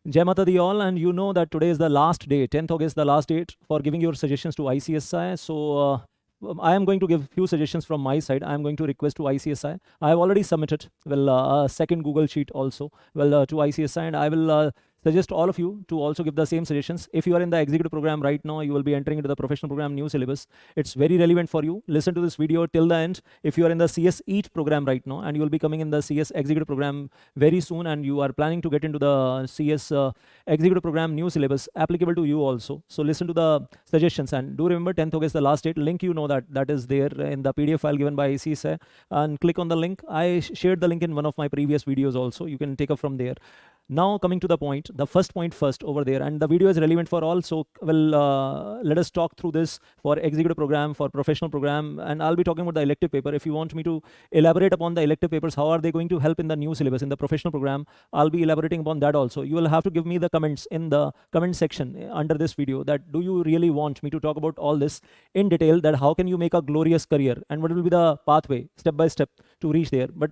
Jai Mata Di all, and you know that today is the last day, 10th August, the last date for giving your suggestions to ICSI. So I am going to give few suggestions from my side. I am going to request to ICSI. I have already submitted a second Google Sheet also to ICSI, and I will suggest all of you to also give the same suggestions. If you are in the executive program right now, you will be entering into the professional program new syllabus. It's very relevant for you. Listen to this video till the end. If you are in the CS EAT program right now, and you will be coming in the CS executive program very soon, and you are planning to get into the CS executive program new syllabus applicable to you also. So listen to the suggestions, and do remember 10th August the last date. Link, you know that is there in the PDF file given by ICSI, and click on the link. I shared the link in one of my previous videos also. You can take up from there. Now coming to the point, the first point first over there, and the video is relevant for all. So let us talk through this for executive program, for professional program, and I'll be talking about the elective paper. If you want me to elaborate upon the elective papers, how are they going to help in the new syllabus in the professional program, I'll be elaborating upon that also. You will have to give me the comments in the comment section under this video that do you really want me to talk about all this in detail, that how can you make a glorious career and what will be the pathway step by step to reach there. But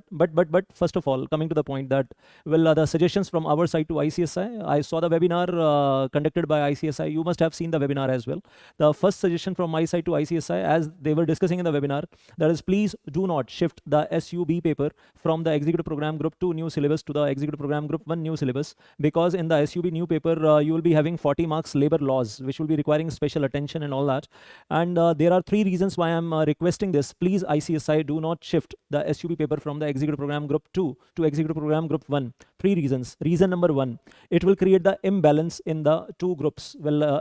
first of all, coming to the point that the suggestions from our side to ICSI. I saw the webinar conducted by ICSI. You must have seen the webinar as well. The first suggestion from my side to ICSI, as they were discussing in the webinar, that is, please do not shift the SUB paper from the Executive Program Group 2 new syllabus to the Executive Program Group 1 new syllabus, because in the SUB new paper, you will be having 40 marks labor laws, which will be requiring special attention and all that. And there are 3 reasons why I'm requesting this. Please, ICSI, do not shift the SUB paper from the Executive Program Group 2 to Executive Program Group 1. 3 reasons. Reason number 1, it will create the imbalance in the 2 groups,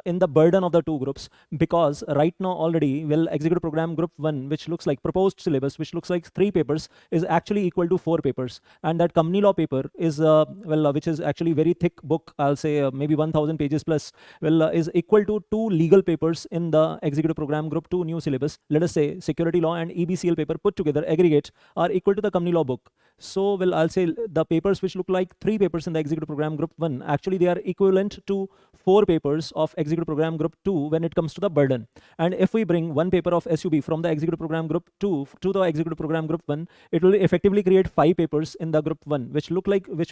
in the burden of the 2 groups, because right now already, Executive Program Group 1, which looks like proposed syllabus, which looks like 3 papers, is actually equal to 4 papers. And that company law paper is, which is actually very thick book, I'll say maybe 1000 pages plus, is equal to 2 legal papers in the Executive Program Group 2 new syllabus. Let us say security law and EBCL paper put together, aggregate, are equal to the company law book. So, I'll say the papers which look like 3 papers in the Executive Program Group 1, actually they are equivalent to 4 papers of Executive Program Group 2 when it comes to the burden. And if we bring 1 paper of SUB from the Executive Program Group 2 to the Executive Program Group 1, it will effectively create 5 papers in the Group 1, which will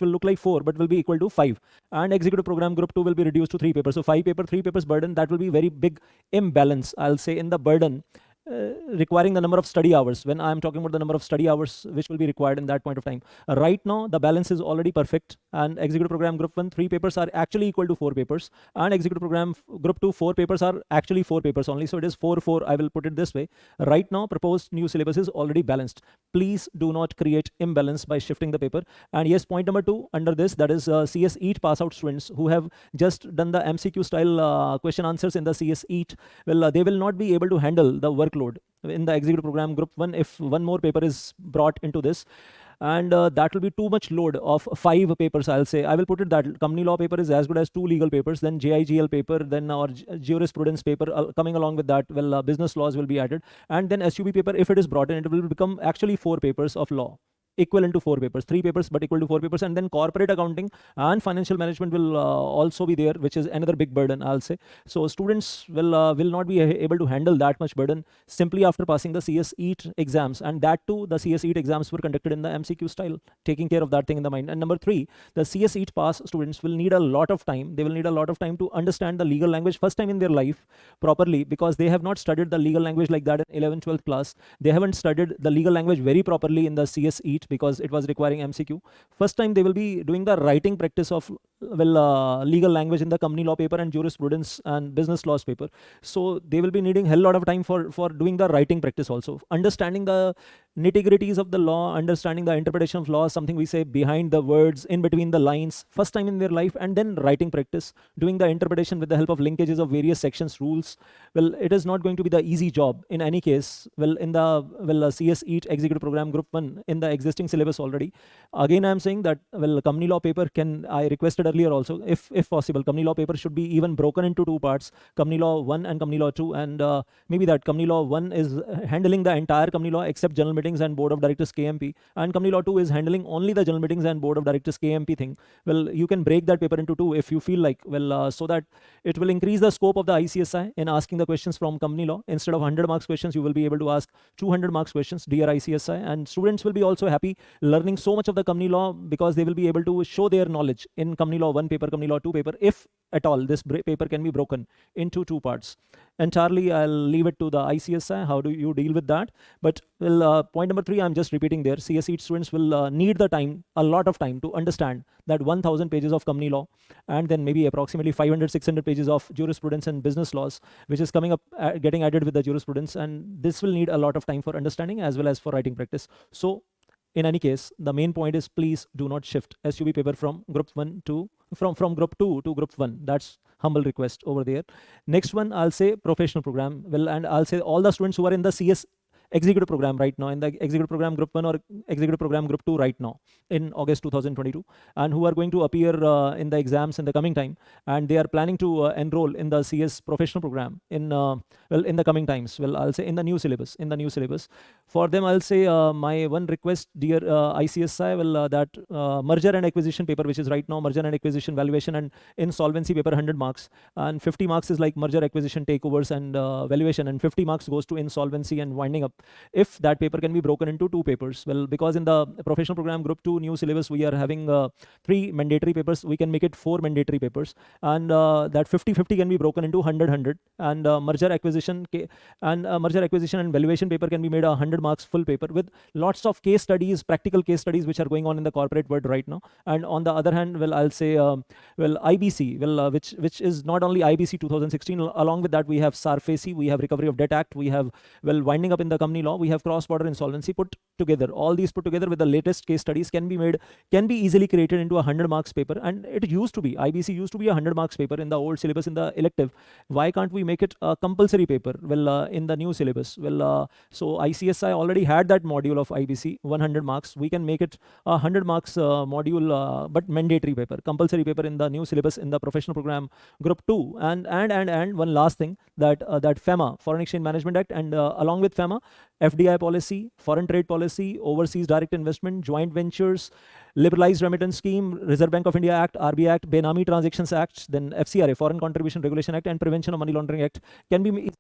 look like 4, but will be equal to 5. And Executive Program Group 2 will be reduced to 3 papers. So 3 papers burden, that will be very big imbalance, I'll say, in the burden. Requiring the number of study hours, when I'm talking about the number of study hours which will be required in that point of time. Right now, the balance is already perfect, and Executive Program Group 1, 3 papers are actually equal to 4 papers, and Executive Program Group 2, 4 papers are actually 4 papers only. So it is 4-4, I will put it this way. Right now, proposed new syllabus is already balanced. Please do not create imbalance by shifting the paper. And yes, point number 2 under this, that is CS EAT pass out students who have just done the MCQ style question answers in the CS EAT, they will not be able to handle the workload in the Executive Program Group 1 if 1 more paper is brought into this. And that will be too much load of 5 papers, I'll say. I will put it that company law paper is as good as 2 legal papers, then JIGL paper, then our jurisprudence paper coming along with that, business laws will be added. And then SUB paper, if it is brought in, it will become actually 4 papers of law, equivalent to 4 papers, 3 papers but equal to 4 papers. And then corporate accounting and financial management will also be there, which is another big burden, I'll say. So students will not be able to handle that much burden simply after passing the CS EAT exams, and that too, the CS EAT exams were conducted in the MCQ style, taking care of that thing in the mind. And number 3, the CS EAT pass students will need a lot of time. They will need a lot of time to understand the legal language first time in their life properly, because they have not studied the legal language like that in 11th 12th class. They haven't studied the legal language very properly in the CS EAT because it was requiring MCQ. First time they will be doing the writing practice of legal language in the company law paper and jurisprudence and business laws paper. So they will be needing a hell lot of time for doing the writing practice also. Understanding the nitty-gritties of the law, understanding the interpretation of law, something we say behind the words, in between the lines, first time in their life, and then writing practice, doing the interpretation with the help of linkages of various sections, rules. It is not going to be the easy job in any case. In the CS EAT Executive Program Group 1, in the existing syllabus already. Again, I'm saying that, company law paper I requested earlier also, if possible, company law paper should be even broken into 2 parts, company law 1 and company law 2, and maybe that company law 1 is handling the entire company law except general meetings and board of directors KMP, and company law 2 is handling only the general meetings and board of directors KMP thing. You can break that paper into 2 if you feel like, so that it will increase the scope of the ICSI in asking the questions from company law. Instead of 100 marks questions, you will be able to ask 200 marks questions, dear ICSI, and students will be also happy learning so much of the company law, because they will be able to show their knowledge in company law 1 paper, company law 2 paper, if at all this paper can be broken into 2 parts. Entirely, I'll leave it to the ICSI. How do you deal with that? But point number 3, I'm just repeating there. CSE students will need the time, a lot of time, to understand that 1,000 pages of company law, and then maybe approximately 500, 600 pages of jurisprudence and business laws, which is coming up, getting added with the jurisprudence. And this will need a lot of time for understanding as well as for writing practice. So in any case, the main point is, please do not shift SUB paper from group 1 to from group 2 to group 1. That's humble request over there. Next one, I'll say professional program. Well, and I'll say all the students who are in the CS executive program right now, in the executive program group 1 or executive program group 2 right now in August 2022, and who are going to appear in the exams in the coming time, and they are planning to enroll in the CS professional program in in the coming times. Well, I'll say in the new syllabus. For them, I'll say my one request, dear ICSI, well, that merger and acquisition paper, which is right now merger and acquisition valuation and insolvency paper, 100 marks, and 50 marks is like merger, acquisition, takeovers and valuation, and 50 marks goes to insolvency and winding up. If that paper can be broken into 2 papers, well, because in the professional program group 2 new syllabus we are having 3 mandatory papers, we can make it 4 mandatory papers, and that 50-50 can be broken into 100-100, and merger acquisition and valuation paper can be made a 100 marks full paper with lots of case studies, practical case studies which are going on in the corporate world right now. And on the other hand, well, I'll say IBC, well, which is not only IBC 2016, along with that we have SARFACI, we have Recovery of Debt Act, we have, well, winding up in the company law, we have cross-border insolvency put together. All these put together with the latest case studies can be easily created into a 100 marks paper. And it used to be, IBC used to be a 100 marks paper in the old syllabus, in the elective. Why can't we make it a compulsory paper, well, in the new syllabus? Well, so ICSI already had that module of IBC 100 marks. We can make it a 100 marks module, but mandatory paper, compulsory paper in the new syllabus in the professional program group 2. And one last thing, that FEMA, Foreign Exchange Management Act, and along with FEMA, FDI policy, foreign trade policy, overseas direct investment, joint ventures, liberalized remittance scheme, Reserve Bank of India Act, RBI Act, Benami Transactions Act, then FCRA, Foreign Contribution Regulation Act, and Prevention of Money Laundering Act can be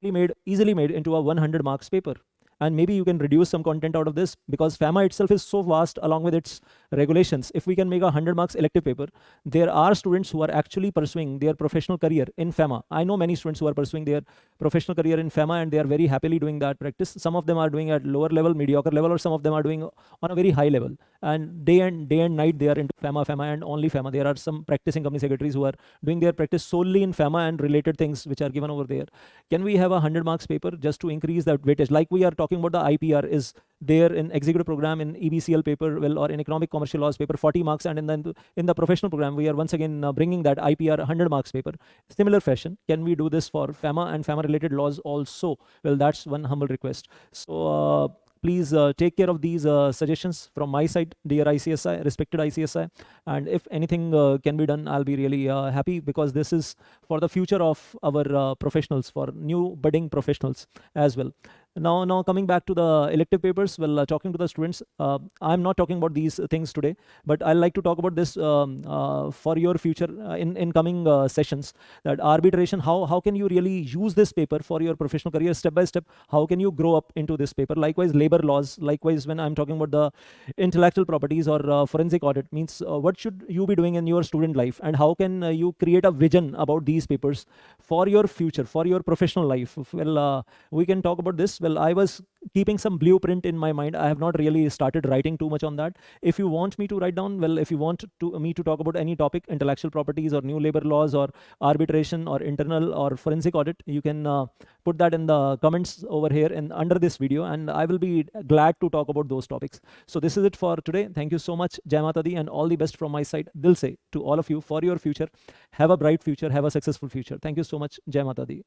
easily made into a 100 marks paper. And maybe you can reduce some content out of this, because FAMA itself is so vast along with its regulations. If we can make a 100 marks elective paper, there are students who are actually pursuing their professional career in FAMA. I know many students who are pursuing their professional career in FAMA, and they are very happily doing that practice. Some of them are doing at lower level, mediocre level, or some of them are doing on a very high level. And day and night they are into FAMA and only FAMA. There are some practicing company secretaries who are doing their practice solely in FAMA and related things which are given over there. Can we have a 100 marks paper just to increase that weightage? Like we are talking about the IPR is there in executive program, in EBCL paper, well, or in economic commercial laws paper, 40 marks, and then in the professional program we are once again bringing that IPR 100 marks paper. Similar fashion, can we do this for FAMA and FAMA related laws also? Well, that's one humble request. So please take care of these suggestions from my side, dear ICSI, respected ICSI. And if anything can be done, I'll be really happy, because this is for the future of our professionals, for new budding professionals as well. Now coming back to the elective papers, well, talking to the students, I'm not talking about these things today, but I'd like to talk about this for your future in coming sessions. That arbitration, how can you really use this paper for your professional career step by step? How can you grow up into this paper? Likewise, labor laws. Likewise, when I'm talking about the intellectual properties or forensic audit, means what should you be doing in your student life, and how can you create a vision about these papers for your future, for your professional life? Well, we can talk about this. Well, I was keeping some blueprint in my mind. I have not really started writing too much on that. If you want me to write down, well, if you want me to talk about any topic, intellectual properties or new labor laws or arbitration or internal or forensic audit, you can put that in the comments over here and under this video, and I will be glad to talk about those topics. So this is it for today. Thank you so much. Jai Mata Di, and all the best from my side. Dil se to all of you for your future. Have a bright future. Have a successful future. Thank you so much. Jai Mata Di.